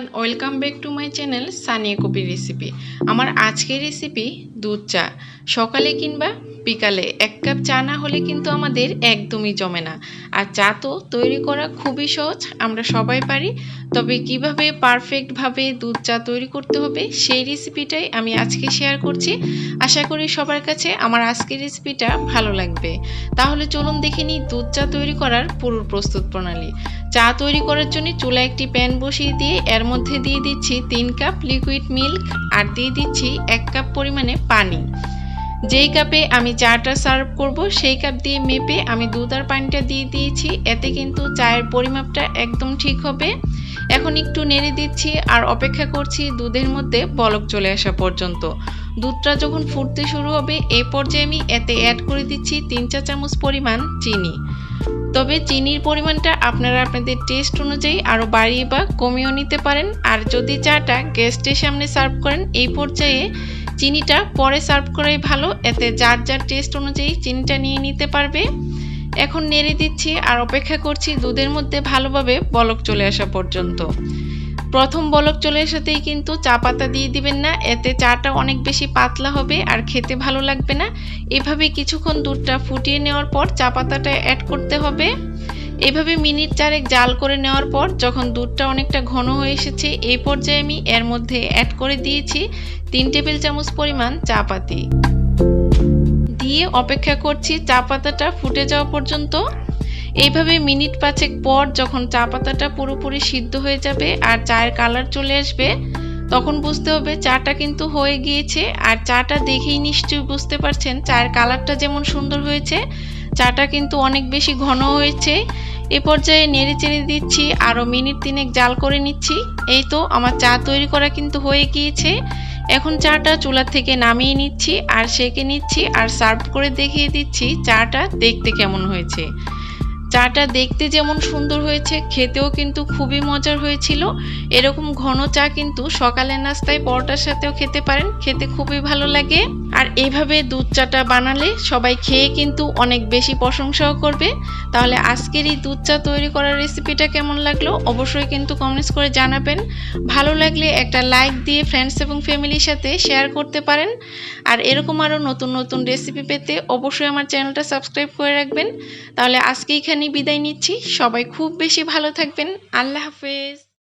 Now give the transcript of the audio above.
Everyone, welcome back to my channel Sania Kabir recipe. আমার আজকের recipe দুধ চা। সকালে কিংবা বিকালে এক কাপ চা না হলে কিন্তু আমাদের একদমই জমে না। আর চা তো তৈরি করা খুবই সহজ, আমরা সবাই পারি। তবে কিভাবে পারফেক্টভাবে দুধ চা তৈরি করতে হবে সেই রেসিপিটাই আমি আজকে শেয়ার করছি। আশা করি সবার কাছে আমার আজকের রেসিপিটা ভালো লাগবে। তাহলে চলুন দেখে নিই দুধ চা তৈরি করার পুরো প্রস্তুত প্রণালী। চা তৈরি করার জন্য চুলায় একটি প্যান বসিয়ে দিয়ে এর মধ্যে দিয়ে দিচ্ছি 3 কাপ লিকুইড মিল্ক আর দিয়ে দিচ্ছি 1 কাপ পরিমাণে পানি। যেই কাপে আমি চাটা সার্ভ করব সেই কাপ দিয়ে মেপে আমি দুধ আর পানিটা দিয়ে দিয়েছি, এতে কিন্তু চায়ের পরিমাপটা একদম ঠিক হবে। এখন একটু নেড়ে দিচ্ছি আর অপেক্ষা করছি দুধের মধ্যে বলক চলে আসা পর্যন্ত। দুধটা যখন ফুটতে শুরু হবে এই পর্যায়ে আমি এতে অ্যাড করে দিচ্ছি 3 চা চামচ পরিমাণ চিনি। তবে চিনির পরিমাণটা আপনারা আপনাদের টেস্ট অনুযায়ী আরও বাড়িয়ে বা কমিয়েও নিতে পারেন। আর যদি চাটা গেস্টের সামনে সার্ভ করেন এই পর্যায়ে চিনিটা পরে সার্ভ করাই ভালো, এতে যার যার টেস্ট অনুযায়ী চিনিটা নিয়ে নিতে পারবে। এখন নেড়ে দিচ্ছি আর অপেক্ষা করছি দুধের মধ্যে ভালোভাবে বলক চলে আসা পর্যন্ত। প্রথম বলক চলে আসাতেই কিন্তু চা পাতা দিয়ে দিবেন না, এতে চাটা অনেক বেশি পাতলা হবে আর খেতে ভালো লাগবে না। এভাবে কিছুক্ষণ দুধটা ফুটিয়ে নেওয়ার পর চা পাতাটা অ্যাড করতে হবে। এভাবে মিনিট 4 জাল করে নেওয়ার পর যখন দুধটা অনেকটা ঘন হয়ে এসেছে এই পর্যায়ে আমি এর মধ্যে অ্যাড করে দিয়েছি 3 টেবিল চামচ পরিমাণ চা পাতি দিয়ে অপেক্ষা করছি চা পাতাটা ফুটে যাওয়া পর্যন্ত। এইভাবে মিনিট 5 পর যখন চা পাতাটা পুরোপুরি সিদ্ধ হয়ে যাবে আর চায়ের কালার চলে আসবে তখন বুঝতে হবে চাটা কিন্তু হয়ে গিয়েছে। আর চাটা দেখেই নিশ্চয়ই বুঝতে পারছেন চায়ের কালারটা যেমন সুন্দর হয়েছে, চাটা কিন্তু অনেক বেশি ঘন হয়েছে। এ পর্যায়ে নেড়ে চেড়ে দিচ্ছি, আরও মিনিট 3 জাল করে নিচ্ছি। এই তো আমার চা তৈরি করা কিন্তু হয়ে গিয়েছে। এখন চাটা চুলা থেকে নামিয়ে নিচ্ছি আর সেঁকে নিচ্ছি আর সার্ভ করে দেখিয়ে দিচ্ছি চাটা দেখতে কেমন হয়েছে। চাটা দেখতে যেমন সুন্দর হয়েছে খেতেও কিন্তু খুবই মজার হয়েছিল। এরকম ঘন চা কিন্তু সকালের নাস্তায় পরোটার সাথেও খেতে পারেন, খেতে খুবই ভালো লাগে। আর এইভাবে দুধ চাটা বানালে সবাই খেয়ে কিন্তু অনেক বেশি প্রশংসাও করবে। তাহলে আজকের এই দুধ চা তৈরি করার রেসিপিটা কেমন লাগলো অবশ্যই কিন্তু কমেন্টস করে জানাবেন। ভালো লাগলে একটা লাইক দিয়ে ফ্রেন্ডস এবং ফ্যামিলির সাথে শেয়ার করতে পারেন। আর এরকম আরও নতুন নতুন রেসিপি পেতে অবশ্যই আমার চ্যানেলটা সাবস্ক্রাইব করে রাখবেন। তাহলে আজকে এখানেই বিদায় নিচ্ছি, সবাই খুব বেশি ভালো থাকবেন। আল্লাহ হাফেজ।